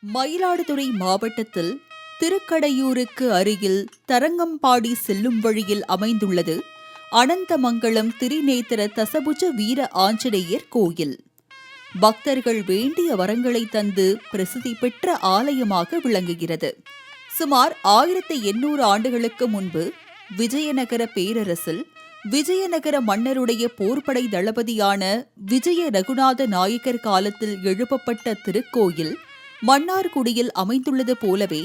மயிலாடுதுறை மாவட்டத்தில் திருக்கடையூருக்கு அருகில் தரங்கம்பாடி செல்லும் வழியில் அமைந்துள்ளது அனந்தமங்கலம் திரிநேத்திர தசபுஜ வீர ஆஞ்சநேயர் கோயில். பக்தர்கள் வேண்டிய வரங்களை தந்து பிரசித்தி பெற்ற ஆலயமாக விளங்குகிறது. சுமார் 1800 ஆண்டுகளுக்கு முன்பு விஜயநகர பேரரசில் விஜயநகர மன்னருடைய போர்ப்படை தளபதியான விஜய ரகுநாத நாயக்கர் காலத்தில் எழுப்பப்பட்ட திருக்கோயில் மன்னார்குடியில் அமைந்துள்ளது போலவே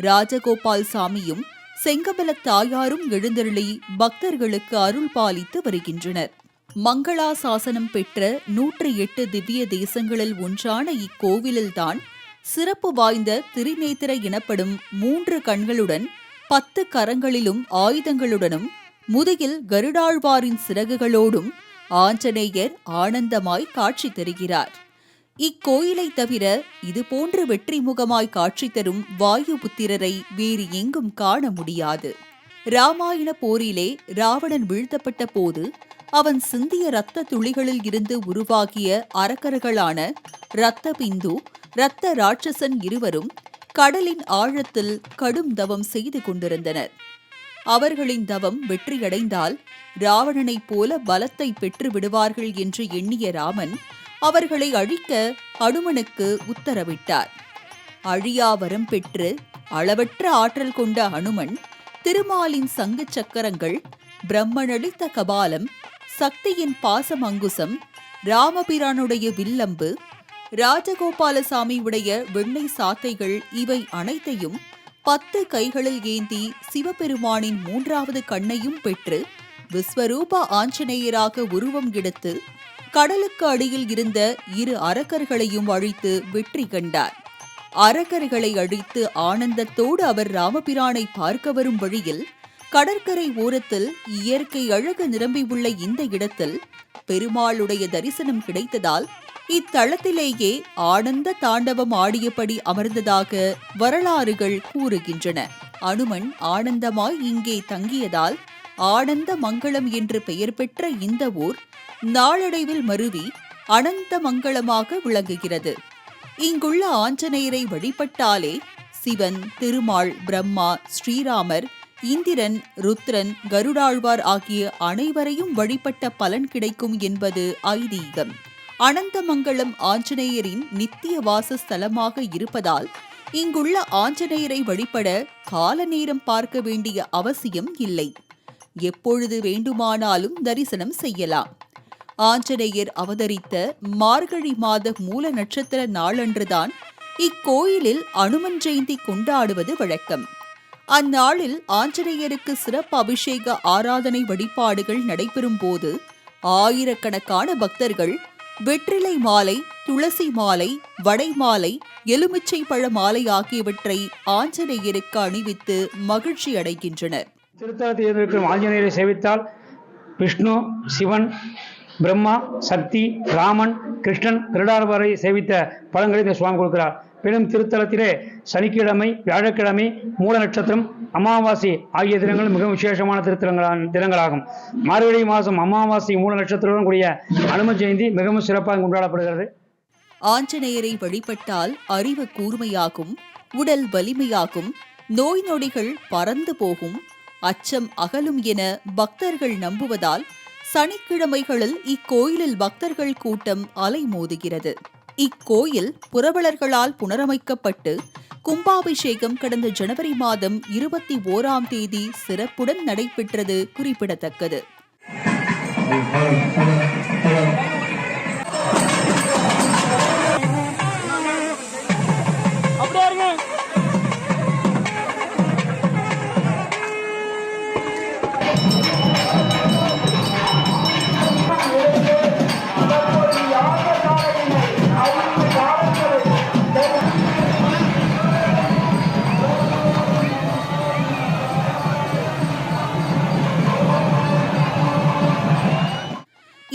ராஜகோபால் சாமியும் செங்கமல தாயாரும் எழுந்தருளி பக்தர்களுக்கு அருள் பாலித்து வருகின்றனர். மங்களாசாசனம் பெற்ற 108 திவ்ய தேசங்களில் ஒன்றான இக்கோவிலில்தான் சிறப்பு வாய்ந்த திரிநேத்திர எனப்படும் 3 கண்களுடன் 10 கரங்களிலும் ஆயுதங்களுடனும் முதுகில் கருடாழ்வாரின் சிறகுகளோடும் ஆஞ்சநேயர் ஆனந்தமாய் காட்சி தருகிறார். இக்கோயிலை தவிர இதுபோன்று வெற்றி முகமாய் காட்சி தரும் வாயுபுத்திரரை வேறு எங்கும் காண முடியாது. ராமாயண போரிலே ராவணன் வீழ்த்தப்பட்ட போது அவன் சிந்திய இரத்த துளிகளில் இருந்து உருவாகிய அரக்கர்களான இரத்த பிந்து, இரத்த ராட்சசன் இருவரும் கடலின் ஆழத்தில் கடும் தவம் செய்து கொண்டிருந்தனர். அவர்களின் தவம் வெற்றியடைந்தால் ராவணனைப் போல பலத்தை பெற்று விடுவார்கள் என்று எண்ணிய ராமன் அவர்களை அழிக்க அனுமனுக்கு உத்தரவிட்டார். அழியா வரம் பெற்று அளவற்ற ஆற்றல் கொண்ட அனுமன் திருமாலின் சங்கு சக்கரங்கள், பிரம்மனளித்த கபாலம், சக்தியின் பாசம் அங்குசம், ராமபிரானுடைய வில்லம்பு, ராஜகோபாலசாமியுடைய வெண்ணெய் சாத்தைகள் இவை அனைத்தையும் 10 கைகளில் ஏந்தி சிவபெருமானின் 3வது கண்ணையும் பெற்று விஸ்வரூப ஆஞ்சநேயராக உருவம் எடுத்து கடலுக்கு அடியில் இருந்த 2 அரக்கர்களையும் அழித்து வெற்றி கண்டார். அரக்கர்களை அழித்து ஆனந்தத்தோடு அவர் ராமபிரானை பார்க்க வரும் வழியில் கடற்கரை ஓரத்தில் இயற்கை அழகு நிரம்பியுள்ள இந்த இடத்தில் பெருமாளுடைய தரிசனம் கிடைத்ததால் இத்தலத்திலேயே ஆனந்த தாண்டவம் ஆடியபடி அமர்ந்ததாக வரலாறுகள் கூறுகின்றன. அனுமன் ஆனந்தமாய் இங்கே தங்கியதால் ஆனந்த மங்கலம் என்று பெயர் பெற்ற இந்த ஊர் நாளடைவில் மருவி அனந்த மங்கலமாக விளங்குகிறது. இங்குள்ள ஆஞ்சநேயரை வழிபட்டாலே சிவன், திருமால், பிரம்மா, ஸ்ரீராமர், இந்திரன், ருத்ரன், கருடாழ்வார் ஆகிய அனைவரையும் வழிபட்ட பலன் கிடைக்கும் என்பது ஐதீகம். அனந்தமங்கலம் ஆஞ்சநேயரின் நித்திய வாசஸ்தலமாக இருப்பதால் இங்குள்ள ஆஞ்சநேயரை வழிபட கால நேரம் பார்க்க வேண்டிய அவசியம் இல்லை. எப்பொழுது வேண்டுமானாலும் தரிசனம் செய்யலாம். ஆஞ்சநேயர் அவதரித்த மார்கழி மாத மூல நட்சத்திர நாளன்றுதான் இக்கோயிலில் அனுமன் ஜெயந்தி கொண்டாடுவது வழக்கம். அந்நாளில் ஆஞ்சநேயருக்கு சிறப்பு அபிஷேக ஆராதனை வழிபாடுகள் நடைபெறும் போது ஆயிரக்கணக்கான பக்தர்கள் வெற்றிலை மாலை, துளசி மாலை, வடை மாலை, எலுமிச்சை பழ மாலை ஆகியவற்றை ஆஞ்சநேயருக்கு அணிவித்து மகிழ்ச்சி அடைகின்றனர். திருத்தலத்தில் இருக்கும் ஆஞ்சநேயரை சேவித்தால் விஷ்ணு, சிவன், பிரம்மா, சக்தி, ராமன், கிருஷ்ணன், கருடாழ்வாரை சேவித்த பலன்களை இந்த சுவாமி கொடுக்கிறார். மேலும் திருத்தலத்திலே சனிக்கிழமை, வியாழக்கிழமை, மூல நட்சத்திரம், அமாவாசை ஆகிய தினங்கள் மிக விசேஷமான தினங்களாகும். மார்கழி மாதம் அமாவாசை மூல நட்சத்திரத்துடன் கூடிய அனுமன் ஜெயந்தி மிகவும் சிறப்பாக கொண்டாடப்படுகிறது. ஆஞ்சநேயரை வழிபட்டால் அறிவு கூர்மையாகும், உடல் வலிமையாகும், நோய் நொடிகள் பறந்து போகும், அச்சம் அகலும் என பக்தர்கள் நம்புவதால் சனிக்கிழமைகளில் இக்கோயிலில் பக்தர்கள் கூட்டம் அலைமோதுகிறது. இக்கோயில் புரவலர்களால் புனரமைக்கப்பட்டு கும்பாபிஷேகம் கடந்த ஜனவரி மாதம் 21ஆம் தேதி சிறப்புடன் நடைபெற்றது குறிப்பிடத்தக்கது.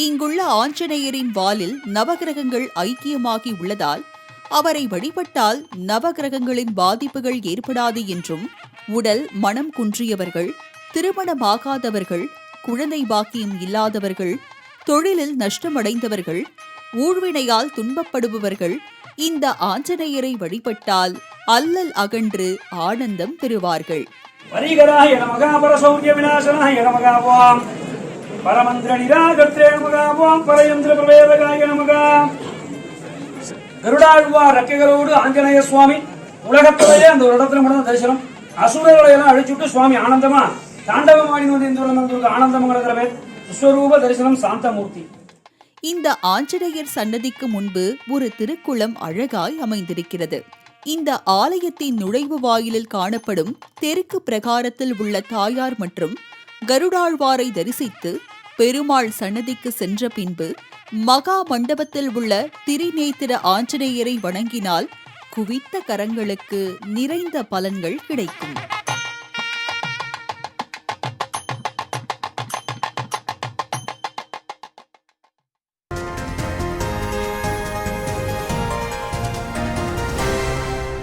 இங்குள்ள ஆஞ்சநேயரின் வாலில் நவகிரகங்கள் ஐக்கியமாகி உள்ளதால் அவரை வழிபட்டால் நவகிரகங்களின் பாதிப்புகள் ஏற்படாது என்றும், உடல் மனம் குன்றியவர்கள், திருமணமாகாதவர்கள், குழந்தை பாக்கியம் இல்லாதவர்கள், தொழிலில் நஷ்டமடைந்தவர்கள், ஊழ்வினையால் துன்பப்படுபவர்கள் இந்த ஆஞ்சநேயரை வழிபட்டால் அல்லல் அகன்று ஆனந்தம் பெறுவார்கள். வரிகராய நமக பரசௌரிய விநாசனாய நமகாவாம் பரமந்திர நிராகர்த்தே நமகாவாம் பரயந்திர பிரவேதகாய நமக. கருடாழ்வார் ரெக்கைகளோடு ஆஞ்சநேய சுவாமி உலகத்திலேயே அந்த ஒரு இடத்துல மட்டும் தரிசனம். அசுரர்களை எல்லாம் அழிச்சுட்டு சுவாமி ஆனந்தமா தாண்டவமாடி வந்து ஆனந்தமங்கிறதுல விஸ்வரூப தரிசனம் சாந்தமூர்த்தி. இந்த ஆஞ்சநேயர் சன்னதிக்கு முன்பு ஒரு திருக்குளம் அழகாய் அமைந்திருக்கிறது. இந்த ஆலயத்தின் நுழைவு வாயிலில் காணப்படும் தெற்கு பிரகாரத்தில் உள்ள தாயார் மற்றும் கருடாழ்வாரை தரிசித்து பெருமாள் சன்னதிக்கு சென்ற பின்பு மகா மண்டபத்தில் உள்ள திரிநேத்திர ஆஞ்சநேயரை வணங்கினால் குவித்த கரங்களுக்கு நிறைந்த பலன்கள் கிடைக்கும்.